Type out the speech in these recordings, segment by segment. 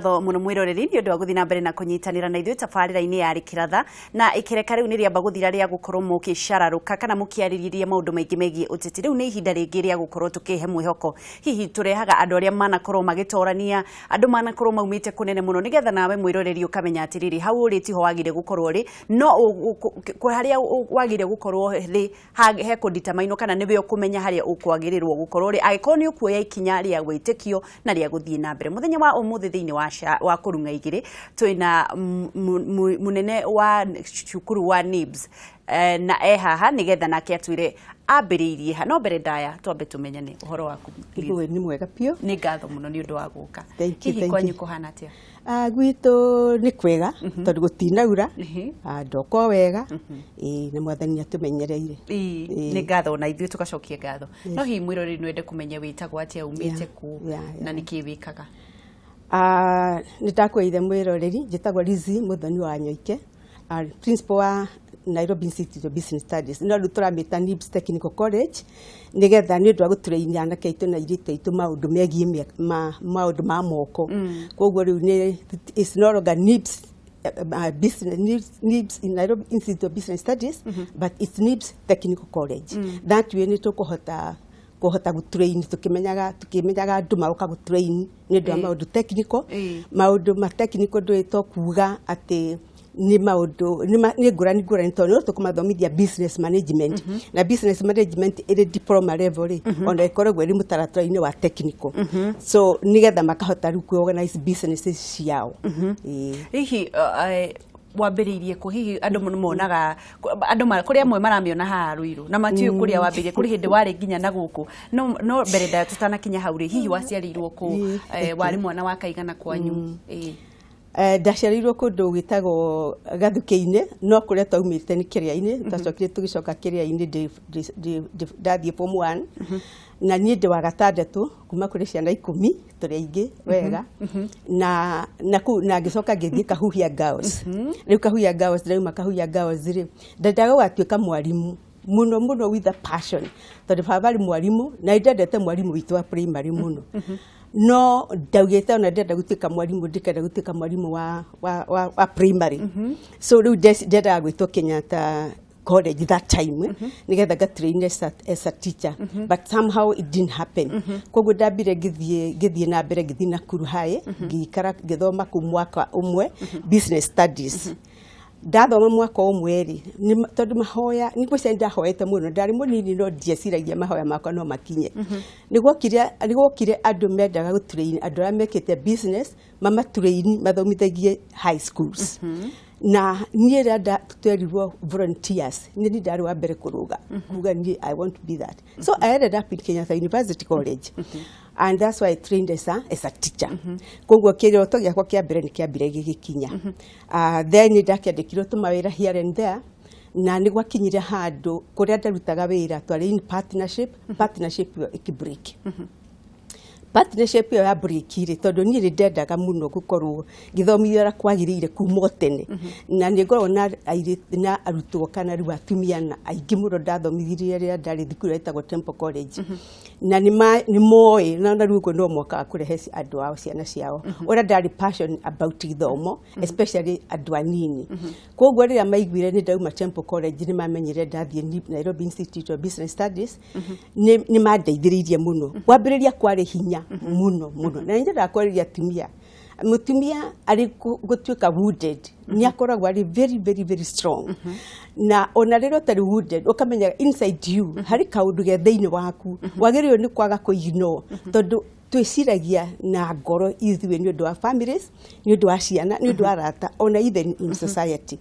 Muno mwiroreri ni undu wa guthina mbere na kunyitanira na ithuĩ tabarĩra-inĩ ya Rĩkĩratha na ikireka riu ni riamba guthira ria gukorwo mukicararuka kana mukiarĩrĩria maundu maingi megie uteti. Riu ni ihinda ringi ria gukorwo tukihe mwihoko hihi turehaga andu aria manakorwo magitorania, andu manakorwo maumite kunene muno nigetha nawe mwiroreri ukamenya atiriri hau uri tiho wagire gukorwo ri no haria wagire gukorwo ri he kunditamaino kana niwe ukumenya haria ukwagirirwo gukorwo ri agikorwo ni ukuoya ikinya ria gwitikio na ria guthii na mbere. Muthenya wa umuthi thiini wa kurunga igiri twina munene wa cukuru wa NIBS na haha nigetha nake atwire ambiriirie ha no mbere ndaya twambe tumenyane uhoro waku. Ni mwega pio ni ngatho muno ni undu wa guka hihi kwanyu kuhana atia? Gwitu ni kwega tondu gutinaura ndoko wega na mwathani atumenyereire ni ngatho na ithuĩ tugacokia ngatho. No hihi mwiroreri nwende kumenya witagwo atia umite ku na niki wikaga? Nitakwire mwiroreri njitagwo Lizzy Muthoni wa Nyoike, principal wa Nairobi Institute of Business Studies no ruturamita NIBS Technical College nigetha ni undu wa gutureinia anake aitu na iritu aitu maundu megie maundu ma moko. Koguo riu ni is no longer NIBS NIBS in Nairobi Institute of Business Studies but it's NIBS Technical College. That way ni tukuhota gutrain tukimenyaga andu magoka gutrain ni ndu maundu technical maundu ma technical ndwito kuga ati ni maundu ni ngurani tondu tukumathomithia business management na business management iri diploma level ona ikoragwo iri mutaratara-ini wa technical so nigetha makahota riu organize businesses ciao. Hihi wambiriirie ku hihi andu monaga andu kuri amwe maramiona ha Ruiru na matiyo kuria wambiriirie kuri hindi wari nginya na guku no mbere nda tutanakinya hauri hihi waciarirwo ku wari mwana wa kaigana kwanyu? Ndaciarirwo kundu gwitagwo Gathuki-ini no kuria twaumite ni Kiria-ini twacokire tugicoka Kiria-ini ndathie form 1 na nie ndi wa gatandatu kuma kuri ciana 10 turi aingi wega na ngicoka ngithie Kahuhia Girls. Riu Kahuhia Girls ndauma Kahuhia Girls ri ndendaga gwatuika mwarimu muno with a passion tondu baba ari mwarimu na ndendete mwarimu witu wa primary muno no ndaugite ona ndenda gutuika mwarimu ndikenda gutuika mwarimu wa primary so riu ndenda gwitwo Kenyatta College that time nigetha gatrain as a teacher but somehow it didn't happen. Koguo ndambire ngithie na mbere ngithie Nakuru High ngikara ngithoma ku mwaka umwe business studies. Ndathoma mwaka umwe ri tondu mahoya niguo ndahoete muno ndari munini no ndieciragia mahoya makwa no makinye niguokire andu mendaga gutrain andu aria mekite business mamatrain mathomithagie high schools na nie rada twerirwo volunteers ni ndari wa mbere kuruga kuga ni I want to be that so I ended up in Kenyatta University College and that's why I trained as a teacher. Koguo kiroto giakwa kia mbere ni kiambire gigikinya then ndakiandikirwo tumawira here and there na ni gwakinyire handu kuria ndarutaga wira twari in partnership ikibreak partnership ya breakire tondu ni ndendaga muno gukorwo githomithio ra kwagirire kuma tene na ni ngorwo na arutwo kana riu atumia na aingi muno ndathomithirie ria ndari thukuru etagwo Temple College na ni moi na riu no mwaka kurehe andu ao ciana ciao ora ndari passion about githomo especially andu anini. Koguo riria maiguire ni ndauma Temple College ni mamenyire ndathie Nairobi Institute of Business Studies ni mandeithiririe muno wambiriria kwari hinya muno na ndira kwariria mutumia ari gutuika wounded ni akoragwo ari very strong na ona rero tari wounded ukamenya inside you hari kaundu ge thiini waku wagirio ni kwaga kuigno tondu twiciragia na ngoro ithuĩ ni undu wa families ni undu wa ciana ni undu wa rata ona even in society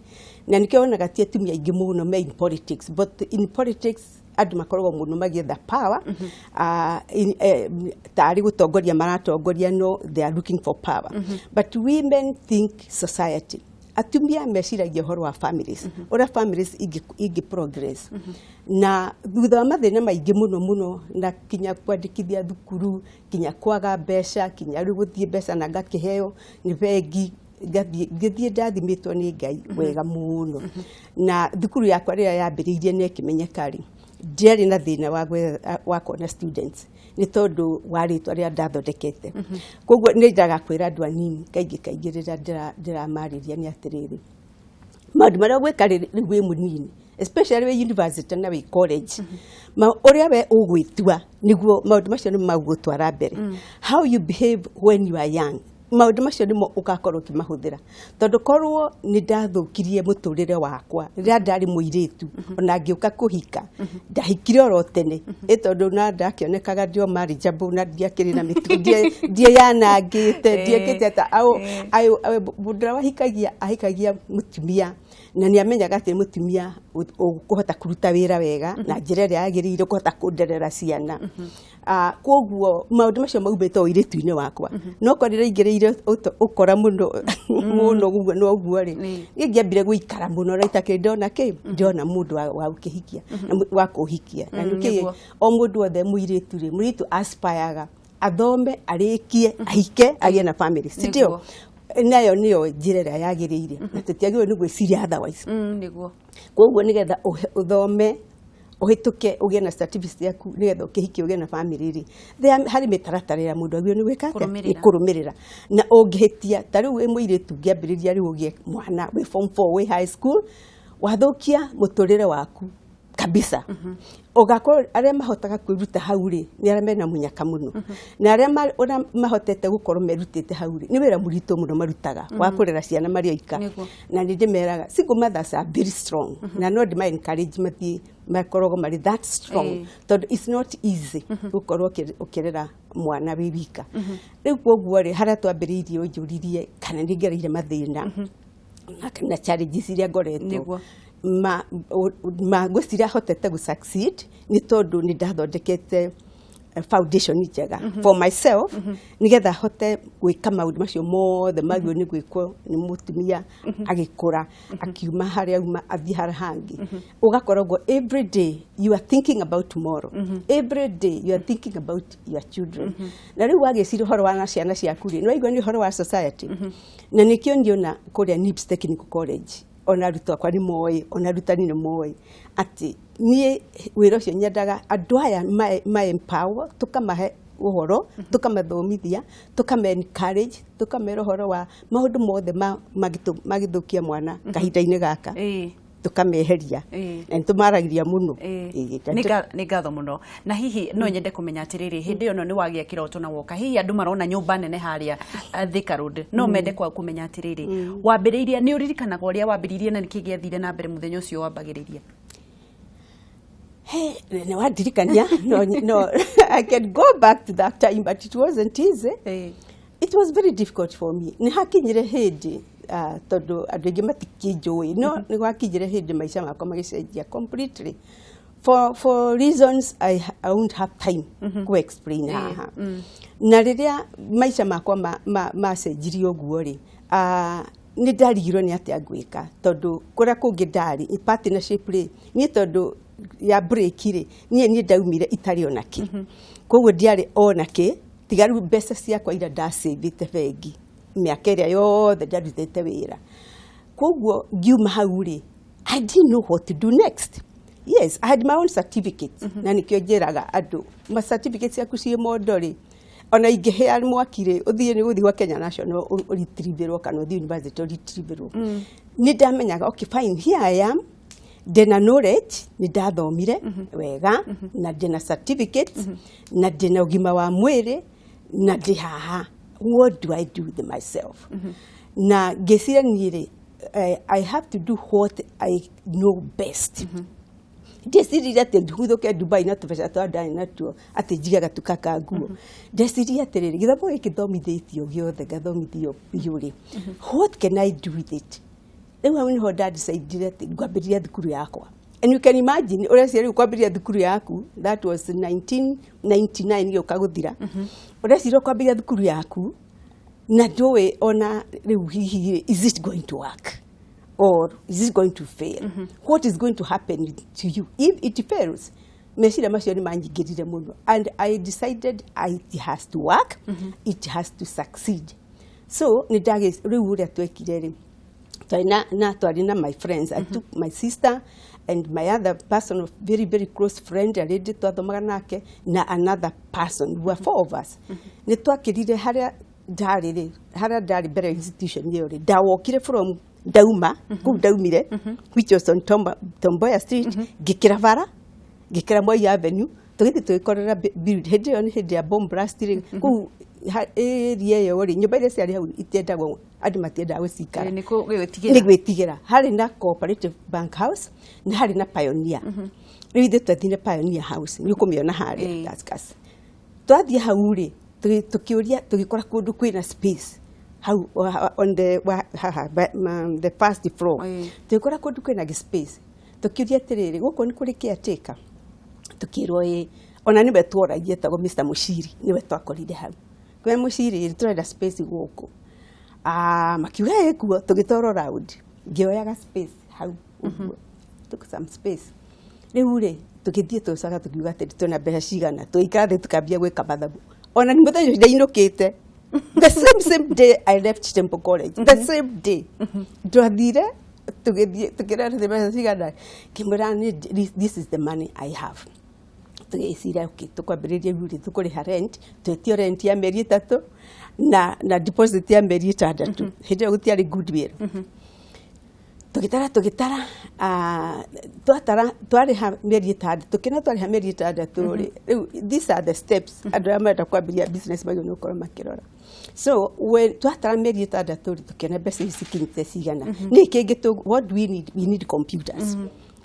na nikio onaga ti atumia aingi muno me in politics but in politics andu makoragwo muno magietha power tari gutongoria maratongoria no they are looking for power but women think society atumia meciragia horo wa families ora families igi progress na thutha wa mathina maingi muno na kinya kwandikithia thukuru kinya kwaga mbeca kinya riu guthie mbeca na ngakiheo ni bengi gathie ndathimitwo ni Ngai wega muno na thukuru yakwa riria yambiriirie ni kimenyekari ndiarĩ na thĩna wa kuona students nĩ tondũ wa rĩtwa rĩrĩa ndathondekete. Koguo nĩ ndagakwĩra andũ anini kaingĩ rĩrĩa ndĩramarĩria nĩ atĩrĩrĩ, maũndũ marĩa ũgwĩka rĩu wĩ mũnini, especially wĩ university na wĩ college, ũrĩa we ũgwĩtua nĩguo maũndũ macio nĩ magũgũtwara mbere. How you behave when you are young, maũndũ macio nĩmo ũgakorwo ũkĩmahũthĩra. Tondũ korwo nĩ ndathũkirie mũtũrĩre wakwa rĩrĩa ndarĩ mũirĩtu, ona ngĩũka kũhika ndahikire oro tene, tondũ na ndakĩonekaga ndio marriageable na ndiakĩrĩ na mĩtugo, ndianangĩte, ndiekĩte ta mũndũ ahikagia mũtumia na nĩ amenyaga atĩ mũtumia ũkũhota kũruta wĩra wega na njĩra ĩrĩa yagĩrĩire, ũkũhota kũnderera ciana. Koguo maũndũ macio maumĩte o irĩtu-inĩ wakwa. No korwo rĩingĩrĩire ũkora mũno ũguo no ũguo rĩ, niĩ ngĩambire gũikara mũno na itakĩrĩ ndona mũndũ wa gũkĩhikia wa kũhikia. Na nĩkĩĩ o mũndũ wothe mũirĩtu rĩ, mũirĩtu aspire athome, arĩkie, ahike, agĩe na family, si ndio? Nayo nĩyo njĩra ĩrĩa yagĩrĩire na tũtiagĩrĩirwo nĩ gwĩciria otherwise. Koguo nĩgetha ũthome, ũhĩtũke, ũgĩe na certificate yaku, nĩgetha ũkĩhikie ũgĩe na family rĩ, harĩ mĩtaratara ya mũndũ agĩrĩirwo nĩ gwĩka atĩa, kũrũmĩrĩra. Na ũngĩhĩtia, ta rĩu wĩ mũirĩtu ngĩambĩrĩria rĩu ũgĩe mwana wĩ form 4 wĩ high school, wathũkia mũtũrĩre waku kabisa. Ũgakorwo arĩa mahotaga kwĩruta hau rĩ nĩ arĩa mena mũnyaka mũno, na arĩa mahotete gũkorwo merutĩte hau rĩ nĩ wĩra mũritũ mũno marutaga wa kũrera ciana marĩ oika. Na nĩ ndĩmeraga single mothers are very strong, na no ndĩma encourage mathiĩ makoragwo marĩ that strong, tondũ it's not easy gũkorwo ũkĩrera mwana wĩ wika. Rĩu koguo rĩ harĩa twambĩrĩirie ũnjũririe kana nĩ ngereire mathĩna na challenges iria ngoretwo ngwĩciria hotete gũ succeed nĩ tondũ nĩ ndathondekete foundation njega for myself, nĩgetha hote gwĩka maũndũ macio mothe magĩrĩirwo nĩ gwĩkwo nĩ mũtumia agĩkũra, akiuma harĩa auma athiĩ harĩa hangĩ. Ũgakoragwo every day you are thinking about tomorrow, every day you are thinking about your children. Na rĩu wagĩciria ũhoro wa ciana ciaku rĩ, nĩ waigua nĩ ũhoro wa society. Na nĩkĩo ndiona kũrĩa NIPS Technical College ona arutwo akwa nĩ moĩ, ona arutani nĩ moĩ atĩ niĩ wĩra ũcio nyendaga andũ aya ma empower, tũkamahe ũhoro, tũkamathomithia, tũkama encourage, tũkamera ũhoro wa maũndũ mothe magĩthũkia mwana kahinda-inĩ gaka, tũkameheria na nĩtũmaragĩria mũno. Nĩ ngatho mũno. Na hihi no nyende kũmenya atĩrĩrĩ, hĩndĩ ĩyo nĩ wagĩa kĩroto na woka, hihi andũ marona nyũmba nene harĩa Thika Road, no mende kũmenya atĩrĩrĩ, wambĩrĩirie, nĩ ũririkanaga ũrĩa wambĩrĩirie na nĩkĩ gĩathire na mbere mũthenya ũcio wambagĩrĩria? Nĩ wandirikania, no I can go back to that time, but it wasn't easy. It was very difficult for me. Nĩ hakinyire hĩndĩ tondũ andũ aingĩ matikĩnjũĩ, no nĩ gwakinyire hĩndĩ maica makwa magĩcenjia completely for reasons I won't have time to explain haha. Na rĩrĩa maica makwa macenjirie ũguo rĩ, nĩ ndarigirwo nĩ atĩa ngwĩka, tondũ kũrĩa kũngĩ ndarĩ partnership rĩ, niĩ tondũ ya break rĩ, niĩ ndaumire itarĩ ona kĩ. Koguo ndiarĩ ona kĩ, tiga rĩu mbeca ciakwa iria ndacĩthĩte bengi mĩaka ĩrĩa yothe ndarutĩte wĩra. Koguo ngiuma hau rĩ, I didn't know what to do next. Yes, I had my own certificates. Na nĩkĩo njĩraga andũ, ma certificates ciaku ciĩ mondo rĩ, ona ingĩhĩa mwaki rĩ, ũthiĩ nĩ gũthiĩ gwa Kenya National ũretrieverwo kana ũthiĩ university ũretrieverwo. Nĩ ndamenyaga, okay fine, here I am, ndĩna knowledge, nĩ ndathomire wega, na ndĩna certificates, na ndĩna ũgima wa mwĩrĩ, na ndĩ haha. What do I do with myself? Na ngĩciria niĩ rĩ, I have to do what I know best. Ndeciria atĩ ndihurũke Dubai na tũbeca twa ndarĩ natuo atĩ njige gatuka ka nguo. Ndeciria atĩrĩrĩ, gĩthomo gĩkĩ thomithĩtio gĩothe, gathomithio biũ rĩ, what can I do with it? Rĩu hau nĩho ndadecide atĩ ngwambĩrĩria thukuru yakwa. And you can imagine, ũreciria rĩu kwambĩrĩria thukuru yaku, that was 1999 gĩũka gũthira. Ũreciria kwambĩrĩria thukuru yaku na ndũĩ ona rĩu hihi is it going to work or is it going to fail? What is going to happen to you if it fails? Meciria macio nĩ manyingĩrire mũno, and I decided it has to work, it has to succeed. So nĩ rĩu ũrĩa twekire rĩ, na twarina my friends. I took my sister and my other person of very, very close friend, a lady twathomaga nake, na another person. We were 4 of us. Nĩ twakĩrire harĩa ndarĩ mbere institution ĩyo rĩ, ndawokire from Dauma, kũu ndaumire, which was on Tomboya Street, ngĩkĩra bara, ngĩkĩra Moi Avenue, tũgĩthiĩ tũgĩkorera build. Hĩndĩ ĩyo nĩ hĩndĩ ya bomb blast rĩ, kũu area ĩyo rĩ, nyũmba iria ciarĩ hau itiendagwo, andũ matiendaga gũcikara. Nĩ gwĩtigĩra. Harĩ na Cooperative Bank House, na harĩ na Pioneer. Rĩu ithuĩ twathire Pioneer House, nĩ ũkũmĩona harĩa Kaskas. Twathiĩ hau rĩ, tukĩũria tũgĩkora kũndũ kwĩna space hau on the first floor. Tũgĩkora kũndũ kwĩna space. Tukĩũria atĩrĩrĩ, gũkũ nĩ kũrĩ caretaker. Tukĩrwo ona nĩwe tworagia tagwo Mr. Mushiri, nĩwe twakorire hau. Kwa Mushiri tũrenda space gũkũ. Makiuga kuo tũgĩtwarwo round. Ngĩoyaga space hau ũguo. Took some space. Rĩu rĩ tũgĩthiĩ tũcoka tũkiuga atĩ twĩna mbeca cigana. Tũikara thĩ tukambia gwĩka mathabu. Ona nĩ mũthenya ũcio ndainũkĩte. The same day I left Temple College. The same day. Twathire tũkĩrĩa thĩ mbeca cigana. Ngĩmwĩra this is the money I have. Tũgĩciria tũkwambĩrĩria yuri tũkũrĩha rent, twetio rent ya mĩeri 3 na deposit ya mĩeri 6. Hĩndĩ ĩyo gũtiarĩ goodwill. Tũgĩtara twarĩha mĩeri 6, tũkĩna twarĩha mĩeri 6 rĩ. Rĩu these are the steps andũ arĩa marenda kwambĩrĩria business magĩrĩirwo nĩ gũkorwo makĩrora. So when twatara mĩeri 6 rĩ, tũkĩona mbeca ici cikinyĩte cigana. Nĩ kĩngĩ what do we need? We need computers.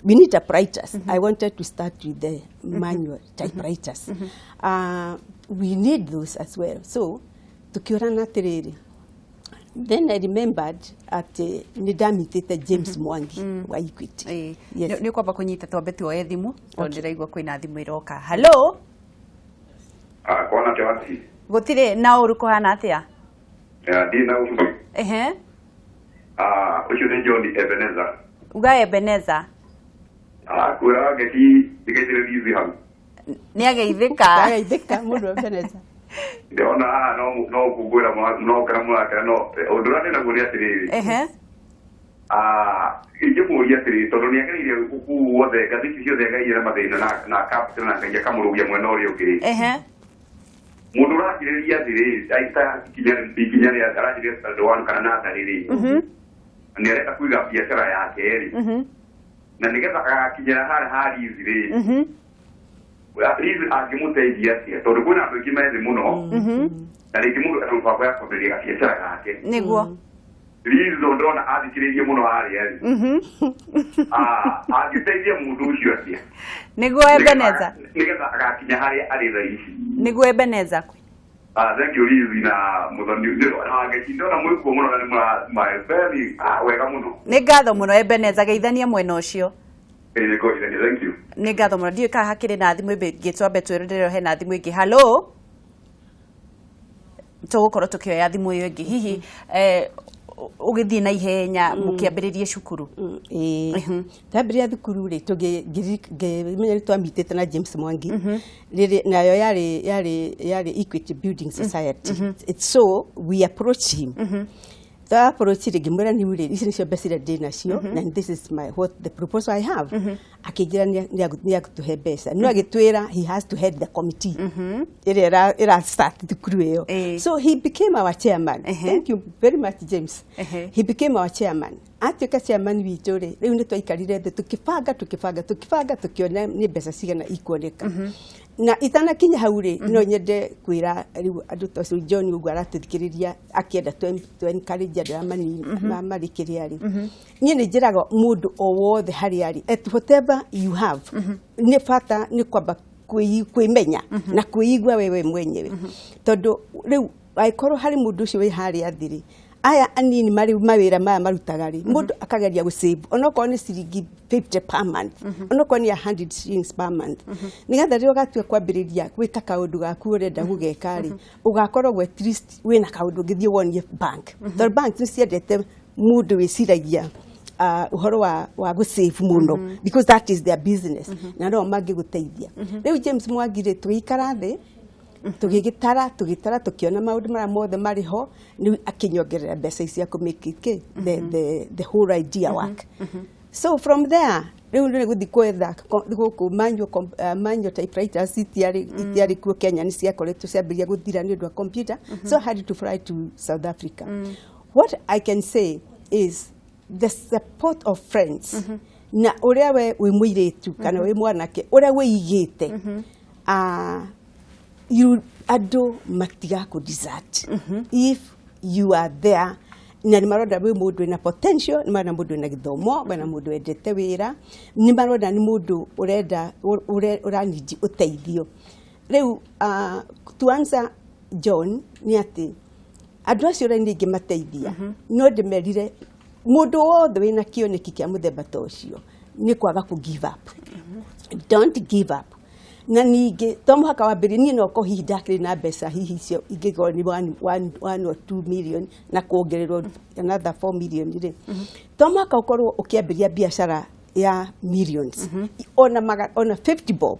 We need typewriters. I wanted to start with the manual typewriters. We need those as well. So, tukiorana atĩrĩrĩ. Then I remembered at nĩdamitĩte James Mwangi wa Equity. Yes. Nĩ kwamba kũnyita twambe tuoye thimũ, tondũ ndĩraigua kwĩna thimũ iroka. Hello? Kona Johnson. Gũtirĩ na ũru kũhana atĩa? Ndina ũru. Ũcio nĩ John Ebenezer. Uga Ebenezer. Kwĩra geti igĩtire bizi hau. Nĩ ageithĩka mũndũ Ebenezer. Ndona no kũgwĩra no kana mwaka no ũndũrane na gũrĩa atĩrĩrĩ. Ingĩmũria atĩrĩrĩ tondũ nĩagereire guothe ngathĩti ciothe ngaire na mathĩna na capital na ngaia kamũrũgia mwena ũrĩa ũngĩ. Mũndũ ũrakirĩria atĩrĩrĩ aita kinya rĩa arajire ndwanu kana na atĩrĩrĩ. Nĩareka kũiga biacara yake rĩ. Na nĩgetha agakinyĩra harĩ izi rĩ. Rizi angĩmũteithia atĩa tondũ kwĩna andũ aingĩ methĩ mũno. Na rĩngĩ mũndũ ena mũbango ya kwambĩrĩria biacara yake. Nĩguo. Rizi ndona athikĩrĩirie mũno harĩa rĩ. Angĩteithia mũndũ ũcio atĩa. Nĩguo Ebenezer. Nĩgetha agakinya harĩa arĩ thaa ici. Nĩguo Ebenezer. Thank you Rizi na mũthoni ngĩcindona mwĩkuo mũno na nĩ very wega mũno. Nĩ ngatho mũno Ebenezer, geithania mwena ũcio. Thank you. Nĩ ngatho mũno, ndiũĩ kana hakĩrĩ na thimũ ĩngĩ twambe twĩrorere hena thimũ ĩngĩ. Hello? Tũgũkorwo tũkĩoya thimũ ĩyo ĩngĩ. Hihi ũgĩthiĩ na ihenya mũkĩambĩrĩrie cukuru. Twambĩrĩria thukuru rĩ ngĩmenya nĩ twamitĩte na James Mwangi. Nayo yarĩ Equity Building Society. So we approached him. Approached ngĩmwĩra niĩ rĩ ici nĩcio mbeca iria ndĩ nacio and this is what the proposal I have. Akĩnjĩra nĩagũtũhe mbeca no agĩtwĩra he has to head the committee ĩrĩa ĩra start thukuru ĩyo. So he became our chairman. Thank you very much James. He became our chairman. Atuĩka chairman witũ rĩ rĩu nĩ twaikarire thĩ tukibanga tukiona nĩ mbeca cigana ikuoneka. Na itanakinya hau rĩ no nyende kwĩra rĩu andũ ta John ũguo aratũthikĩrĩria akĩenda to encourage andũ arĩa marĩkĩrĩa rĩ. Niĩ nĩ njĩraga mũndũ o wothe harĩa arĩ at whatever you have nĩ bata nĩ kwamba kwĩmenya na kwĩigua wewe mwenyewe. Tondũ rĩu angĩkorwo harĩ mũndũ ũcio wĩ harĩa thĩ rĩ aya anini marĩ mawĩra maya marutaga rĩ mũndũ akageria gũsave onokorwo nĩ ciringi 50 per month onokorwo nĩ 100 shillings per month nĩgetha rĩrĩa ũgatua kwambĩrĩria gwĩka kaũndũ gaku ũrenda gũgeka rĩ ũgakorwo at least wĩna kaũndũ ũngĩthiĩ wonie bank. Tondũ bank nĩ ciendete mũndũ wĩciragia uhoro wa gũsave mũno because that is their business. Na no mangĩgũteithia. Rĩu James Mwangi rĩ tũgĩikara thĩ tugigitara tukiona maundu mara mothe mari ho ni akinyongerera mbeca cia ku make it the whole idea work. So from there riu ni guthi kwetha guku manual typewriters itiari kuo Kenya ni ciakoretwo ciambiria guthira ni undu wa computer, so I had to fly to South Africa. What I can say is the support of friends na uria we muiritu kana we mwanake uria we igite you ado matiga ku desert if you are there. Na ni maroda we mundu na potential, ni maroda mundu na githomo, na mundu endete wira, ni maroda ni mundu urenda uraniji uteithio. Riu to answer John ni ati andu acio ria ningi mateithia no ndimerire mundu wothe wina kioneki kia muthemba ta ucio ni kwaga ku give up. Don't give up. Na ningi to muhaka wambiri ni no ko hinda kiri na mbeca hihi cio ingigwo ni 1 or 2 million na kuongererwo another 4 million ri to muhaka ukorwo ukiambiria biashara ya millions ona 50 bob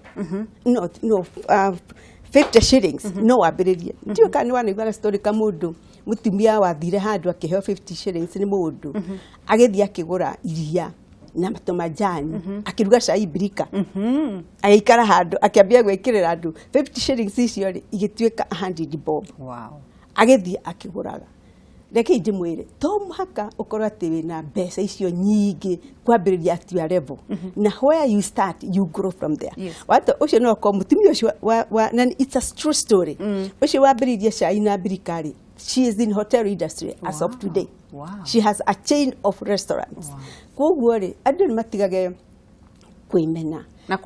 no 50 shillings no wambiririe ndio kana wanaigua story ka mundu mutumia wathire handu akiheo 50 shillings ni mundu agithia akigura iria na matomajani akiruga cai birika aikara handu akiambia gwikirira andu 50 shillings icio igituika 100 bob. Wow. Agithia akiguraga reke ndimwire to muhaka ukorwo ati wina mbeca icio nyingi kwambiriria at your level na where you start you grow from there. Watu ucio no ko mutumia ucio na it's a true story. Ucio wambiririe cai na birikari. She is in hotel industry as of today. Wow. She has a chain of restaurants. Koguo ri andu ni matigage kwimena na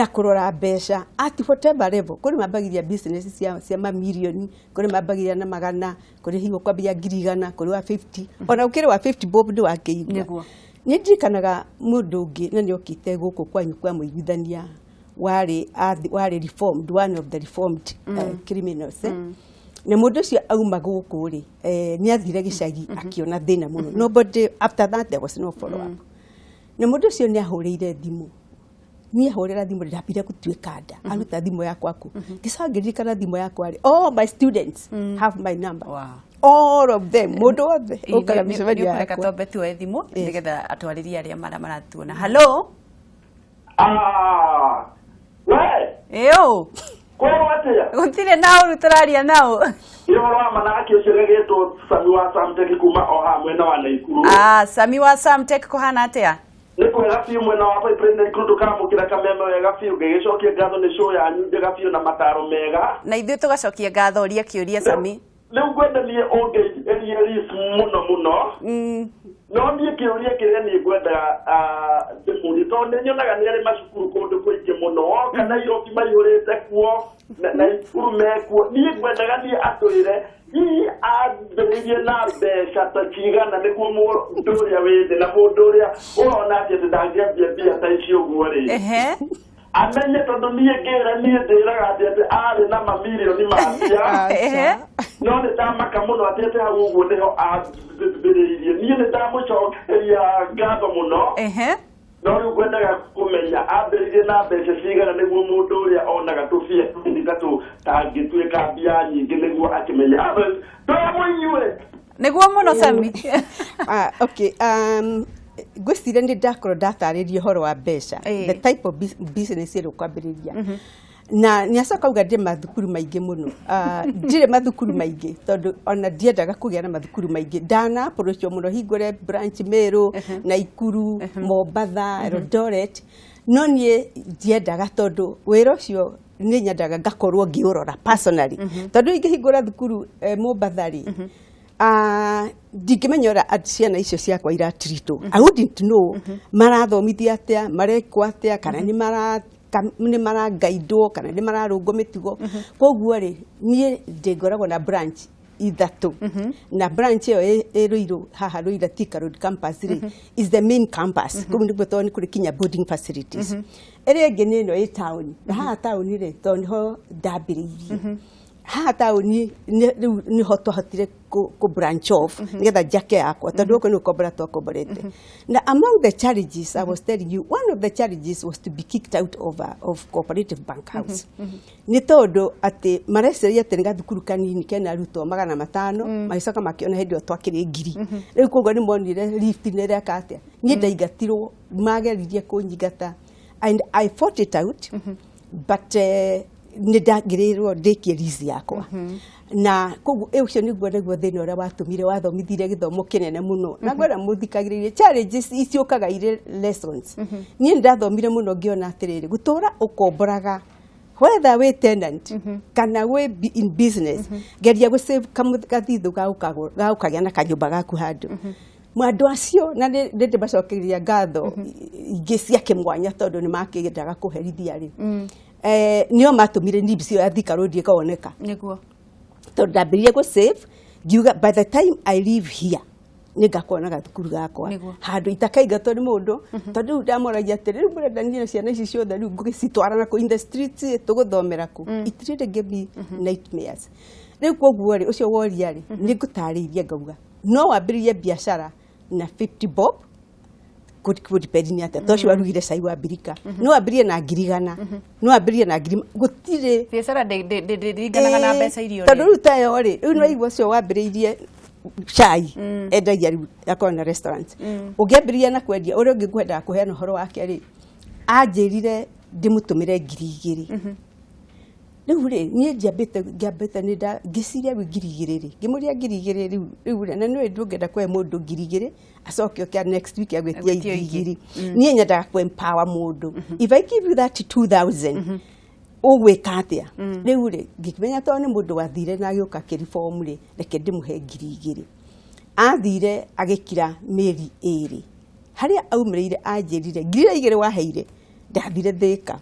kurora mbeca at whatever level. Kuri mabagiria business cia mamilioni, kuri mabagiria na magana, kuri higo kwambia 100, kuri wa 50 ona ukiri wa 50 bob ndu wakiigua. Ni ndikanaga mundu ungi na ni okite guku kwanyu kwa muiguithania wari reformed, one of the reformed criminals. Na mundu ucio auma guku ri ni athire gicagi akiona thina muno. Nobody after that there was no follow up. Na mundu ucio ni ahurire thimu. Ni ahurira thimu ndapire gutuika nda. Aruta thimu yakwa ku. Ngisangirikana thimu yakwa ri. All my students have my number. Wow. All of them. Mundu wothe ukara micemania yakwa. Reka tombe tuwe thimu nigetha atwaririe aria maratuona. Hello. We. Eyo. Kwa watia? Gutire nao rutararia nao. Yoro manake uciregeto Sami wa Samtech kuma oha mwena wa Naikuru. Sami wa Samtech kuhana atia? Niko gafi mwena wa president Krudu kamukira kameme ya gafi ugegecokia ngatho ni show ya nyinde gafi na mataro mega. Na ithuĩ tugacokia ngatho uria kiuria Sami. Riu gwenda ni onge eri muno. No ni kiuria kiria ni gwenda ndimuri to ni nyonaga ni ari macukuru kundu kuingi muno kana iroki maihurite kuo na ifurume kuo ni gwendaga ni atwire i ambiririe na mbeca ta cigana niguo mundu uria withe na mundu uria urona ati ndangiambia mbia ta icio guo ri amenye tondu niä ngä ra niä ndä raga atä arä na mamirioni mambia no nä ndamaka må no atä hau å guo nä ho ambä rä irie niä nä ndamå cokeria ngatho må no no rä u ngwendaga kå menya ambä rä rie na mbeca cigana nä guo må ndå å rä a onaga tå bia tå tangä tuä ka mbia nyingä nä guo akä menya tåamå inyuä nä guo må no Sami. Okay. Gwiciria ndi ndakorwo ndataririe horo wa mbeca the type of business ĩrĩa kwambĩrĩria na ni acoka uga ndi mathukuru maingi muno ndire mathukuru maingi tondu ona ndiendaga kũgĩa na mathukuru maingi ndana approach muno hingũre branch Meru Naikuru Mombatha Eldoret no nie ndiendaga tondu wĩra ũcio ni nyendaga ngakorwo ngiurora personally tondu ingĩhingũra thukuru Mombatha ri ndingĩmenyora ciana icio ciakwa iratirito. I wouldn't know marathomithia atia marekwo atia kana ni maragaidwo kana ni mararũngwo mĩtugo. Koguo ri niĩ ndĩngoragwo na branch ithatu na branch ĩyo ĩ Ruiru haha Ruiru Thika Road campus ri is the main campus. Kũu nĩkuo tondũ nĩ kũrĩ kinya boarding facilities. Ĩrĩa ĩngĩ nĩ ĩno ĩ town na haha town ri to niho ndambĩrĩirie haha taũni nĩho twahotire ku branch off nĩgetha njake yakwa tondũ gũkũ nĩ ũkombora twakomborete. Na among the challenges I was telling you, one of the challenges was to be kicked out of Cooperative Bank House. Nĩ tondũ atĩ mareciria atĩ nĩ gathukuru kanini kena arutwo 500 magĩcoka makĩona hĩndĩ ĩyo twakĩrĩ 1000. Rĩu koguo nĩ monire lift nĩ reka atĩa niĩ ndaingatirwo mageririe kũnyingata and I fought it out but nĩ ndagĩrĩirwo ndĩkie rizi yakwa. Na koguo ũcio nĩguo thĩna ũrĩa watũmire wathomithire gĩthomo kĩnene mũno na ngwenda mũthikagĩrĩrie challenges iciokaga irĩ lessons. Niĩ ndathomire mũno ngĩona atĩrĩrĩ gũtũra ũkomboraga whether we tenant kana we in business geria gũsave kathithũ gaũkagĩa na kanyũmba gaku handũ. Andũ acio na ndĩ macokeria ngatho ingĩ cia kĩmwanya tondũ nĩ makĩendaga kũherithia rĩ nĩo matũmire NIBS ĩyo ya Thika Road ĩkaoneka. Nĩguo tondũ ndambĩrĩrie gũsave ngiuga by the time I leave here nĩ ngakorwo na gathukuru gakwa handũ itakaingatwo nĩ mũndũ tondũ rĩu ndamoragia atĩ rĩu mũrenda niĩ ciana ici ciothe rĩu ngũcitwara na kũ in the streets tũgũthomera kũ. It really gave me nightmares. Rĩu koguo rĩ ũcio woria rĩ nĩ ngũtarĩirie ngauga no wambĩrĩrie biacara na 50 bob kũdipend nĩ atĩa tondũ warugire cai wa birika no wambĩrĩrie na 100 no wambĩrĩrie na 1000 gũtirĩ biacara ndĩringanaga na mbeca irio tondũ rĩu tayo rĩ rĩu no igua ũcio wambĩrĩirie chai endagia rĩu akorwo na restaurant ũngĩambĩrĩria na kwendia ũrĩa ũngĩ ngwendaga kũheana ũhoro wake rĩ anjĩrire ndĩmũtũmĩre 2000. Rĩu rĩ niĩ njambĩte nĩ ngĩciria rĩu 2000 rĩ ngĩmũria 2000 rĩu na nĩ ndũngĩenda kũhe mũndũ 2000 acoke oke next week agwetia 2000. Niĩ nyendaga kũ empower mũndũ. If I give you that 2000 ũgwĩka atĩa. Rĩu rĩ ngĩkĩmenya tondũ nĩ mũndũ wathire na agĩũka kĩribomu rĩ reke ndĩmũhe 2000. Athire agĩkira mĩeri 2 harĩa aumĩrĩire anjĩrire 2000 waheire ndathire Thĩka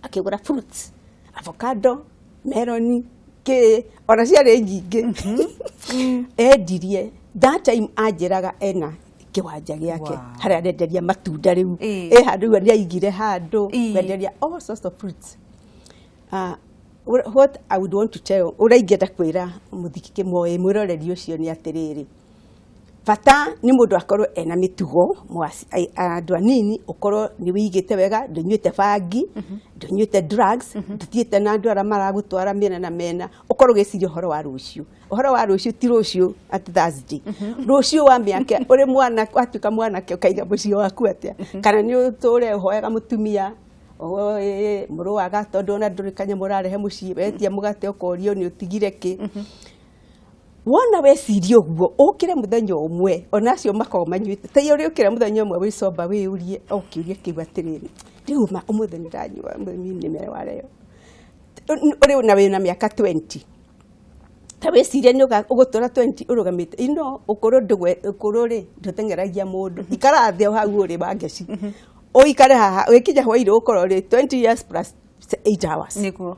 akĩgũra fruits avocado meloni ona ciarĩ nyingĩ endirie that time anjĩraga ena kĩwanja gĩake harĩa arenderia matunda rĩu handũ nĩ aigire handũ wenderia all sorts of fruits. What I would want to tell ũrĩa ingĩenda kwĩra mũthikike mwĩroreri ũcio nĩ atĩrĩrĩ bata nĩ mũndũ akorwo ena mĩtugo andũ anini ũkorwo nĩ wĩigĩte wega ndũnyuĩte bangi ndũnyuĩte drugs ndũthiĩte na andũ arĩa maragũtwara mĩena na mena ũkorwo ũgĩciria ũhoro wa rũciũ ti rũciũ at Thursday rũciũ wa mĩaka ũrĩ mwana watuĩka mwanake ũkaiga mũciĩ waku atĩa kana nĩ ũtũre ũhoyaga mũtumia mũrũaga tondũ ona ndũrĩ kanyamũ ũrarehe mũciĩ wetia mũgate ũkorio nĩ ũtigire kĩ. Wona weciria ũguo ũkĩre mũthenya ũmwe onacio makorwo manyuĩte ta ũrĩa ũkĩra mũthenya ũmwe wĩcomba wĩyũrie ũkĩũria kĩu atĩrĩrĩ rĩu ũmũthĩ nĩ ndanyua nĩmere wareo ũrĩ na wĩna mĩaka 20 ta wĩciria nĩ ũgũtũra 20 ũrũgamĩte ino ũkũrũ rĩ ndũteng'eragia mũndũ ikara thĩ hau ũrĩ bangeci ũikare haha wĩkinya hwairĩ ũkorwo rĩ 20 years plus 8 hours nĩguo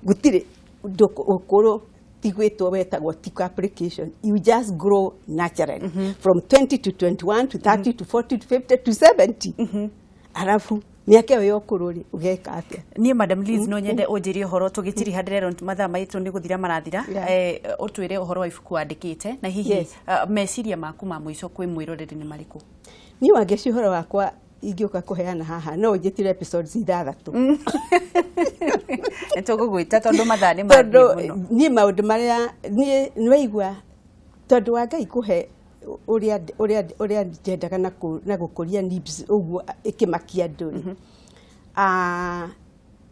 gũtirĩ ũkũrũ tigwĩtwo wetagwo tick application. You just grow naturally from 20 to 21 to 30 to 40 to 50 to 70. Arafu mĩaka ĩyo ũkũrũ rĩ ũgeka atĩa. Niĩ Madam Liz no nyende ũnjĩrie ũhoro tũgĩtiriha ndĩrero mathaa maitũ nĩ gũthira marathira ũtwĩre ũhoro wa ibuku wandĩkĩte na hihi meciria maku ma mũico kwĩ mwĩroreri nĩ marĩkũ. Niĩ wangĩci ũhoro wakwa ingĩũka kũheana haha no njĩtire episodes 6 tũgũgwĩta tondũ mathaa nĩ mathiĩ mũno. Niĩ maũndũ marĩa niĩ nĩwaigua tondũ wa Ngai kũhe ũrĩa ndendaga na gũkũria NIBS ũguo ĩkĩmakia andũ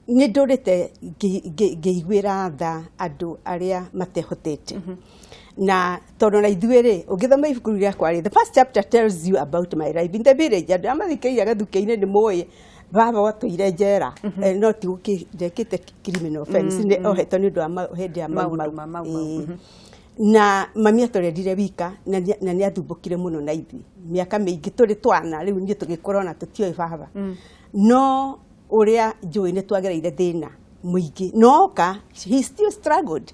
nĩ ndũrĩte ngĩiguĩra tha andũ arĩa matehotete na tondũ na ithuĩ rĩ ũngĩthoma ibuku rĩakwa rĩ the first chapter tells you about my life in the village. Andũ amathikĩire gathuke-inĩ nĩ mũĩ baba watũire njera no ti ndekĩte criminal offense nĩ ohetwo nĩ ũndũ wa hĩndĩ ya mau na mami atũrendire wika na nĩ athumbũkire mũno na ithuĩ mĩaka mĩingĩ tũrĩ twana rĩu niĩ tũgĩkorwo na tũtioĩ baba no ũrĩa njũĩ nĩ twagereire thĩna mũingĩ noka he still struggled.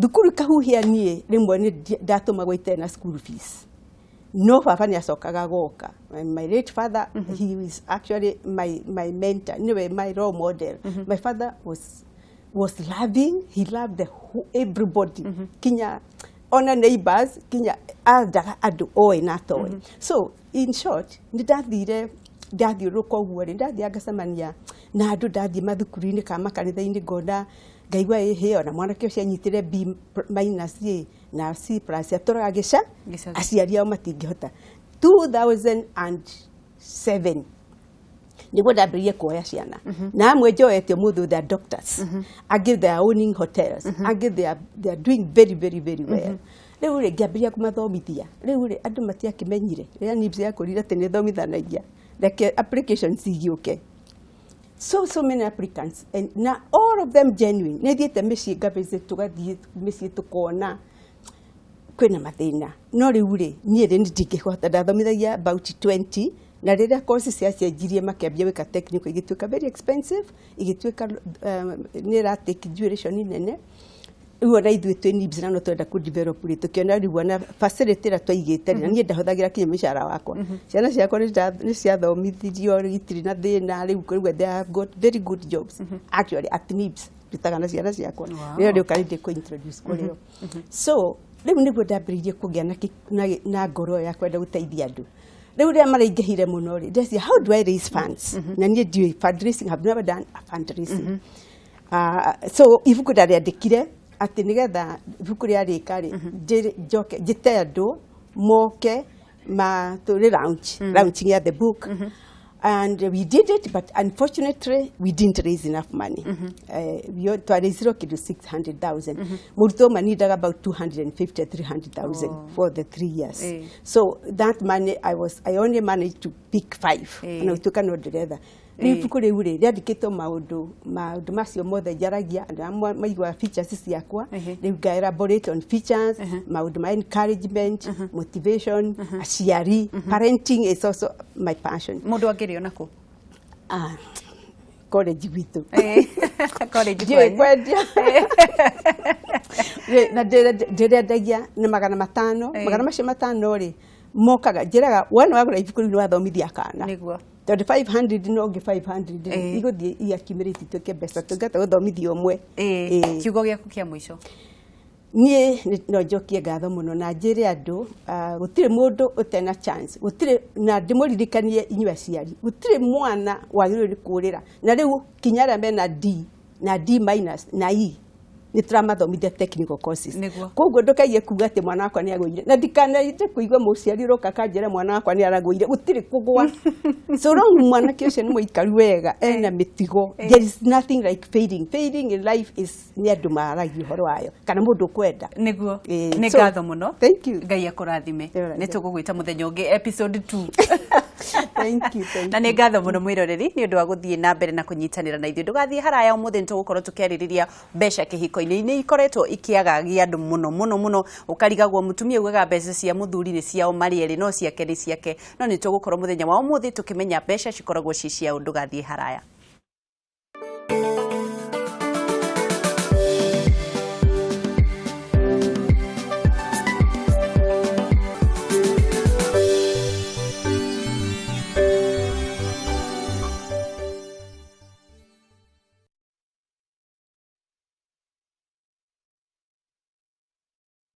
Thukuru kahuhia niĩ rĩmwe nĩ ndatũmagwo itena school fees no baba nĩ acokaga goka. My late father he was actually my mentor, anyway, my role model. My father was was loving. He loved everybody. Kinya ona neighbors, kinya aldaga andu oe na toe. So in short, ndathie ruko guo ndathie ngacemania na andu ndathie mathukuru-ini ka makanitha-ini ngona ngaigua heo na mwanake ucio anyitire B- na C+ atũraga gĩca aciari ao matingĩhota. 2007 nĩguo ndambĩrĩrie kuoya ciana na amwe njoete mũthũ they are doctors, angĩ they are owning hotels, angĩ they are doing very very very well. Rĩu rĩ ngĩambĩrĩria kũmathomithia, rĩu rĩ andũ matiakĩmenyire rĩrĩa NIBS yakũrire atĩ nĩ thomithanagia reke applications igĩũke. So many applicants and na all of them genuine. Nĩ thiĩte mĩciĩ ngavisit, tũgathiĩ mĩciĩ tũkona kwĩna mathĩna, no rĩu rĩ niĩ rĩ ndingĩhota. Ndathomithagia about 20 na rĩrĩa courses ciacenjirie makĩambia gwĩka technical igĩtuĩka very expensive, igĩtuĩka nĩ ratake duration nene. Rĩu ona ithuĩ twĩ NIBS na no twenda ku develop rĩ tũkĩona rĩu ona facility ĩrĩa twaigĩte na niĩ ndahũthagĩra kinya mĩcara wakwa. Ciana ciakwa nĩ ciathomithirio itirĩ na thĩna, rĩu they have got very good jobs actually at NIBS ndutaga na ciana ciakwa. Rĩu rĩu karĩndĩ kũ introduce kũrĩ o. So rĩu nĩguo ndambĩrĩirie kũgĩa na ngoro ya kwenda gũteithia andũ. Rĩu rĩrĩa maraingĩhire mũno rĩ ndeciria how do I raise funds? Na niĩ ndiũĩ fundraising, have never done a fundraising. So ibuku ndarĩandĩkire atĩ nĩgetha ibuku rĩarĩka rĩ njoke njĩte andũ moke tũrĩ launching ya the book. And we did it, but unfortunately we didn't raise enough money. Twarĩizirwo kĩndũ 600,000. Mũrutwo manidaga about 250,000-300,000 for the 3 years. So that money I only managed to pick 5. Na utuka no ndĩretha. Rĩu ibuku rĩu rĩ rĩandĩkĩtwo maũndũ macio mothe njaragia na maigua features ciakwa. Rĩu nga elaborate on features, maũndũ ma encouragement, motivation, aciari. Parenting is also my passion. Mũndũ angĩrĩona kũ? College gwitũ. College kwendia. Na ndĩrendagia na magana matano macio matano rĩ mokaga njĩraga wona wagũra ibuku rĩu nĩwathomithia kana. Nĩguo. Tondũ 500 no ngĩ 500 igũthiĩ iaccumulate ituĩke mbeca tũngĩhota gũthomithia ũmwe. Kiugo gĩaku kĩa mũico? Niĩ no njokie ngatho mũno na njĩre andũ gũtirĩ mũndũ ũtena chance, gũtirĩ na ndĩmũririkanie inyuĩ aciari, gũtirĩ mwana wagĩrĩirwo nĩ kũũrĩra. Na rĩu kinya arĩa mena D na D- na E nĩ tũramathomithia technical courses. Koguo ndũkaiye kuga atĩ mwana wakwa nĩ agũire, na ndikanaite kũigua mũciari ũroka kanjĩra mwana wakwa nĩ aragũire, gũtirĩ kũgwa. So long mwanake ũcio nĩ mũikaru wega ena mĩtigo. There is nothing like failing. Failing in life is nĩ andũ maragia ũhoro wayo kana mũndũ kwenda. Nĩguo. Nĩ ngatho mũno. Thank you. Ngai akũrathime. Nĩ tũgũgwĩta mũthenya ũngĩ episode 2. Thank you. Na nĩ ngatho mũno mwĩroreri nĩ ũndũ wa gũthiĩ na mbere na kũnyitanĩra na ithuĩ. Ndũgathiĩ haraya ũmũthĩ nĩ tũgũkorwo tũkĩarĩrĩria mbeca kĩhiko-inĩ. Nĩ ikoretwo ikiagagia andũ mũno ũkarigagwo mũtumia ugaga mbeca cia mũthuri nĩ ciao marĩ erĩ no ciake nĩ ciake. No nĩ tũgũkorwo mũthenya wa ũmũthĩ tũkĩmenya mbeca cikoragwo ci ciao. Ndũgathiĩ haraya.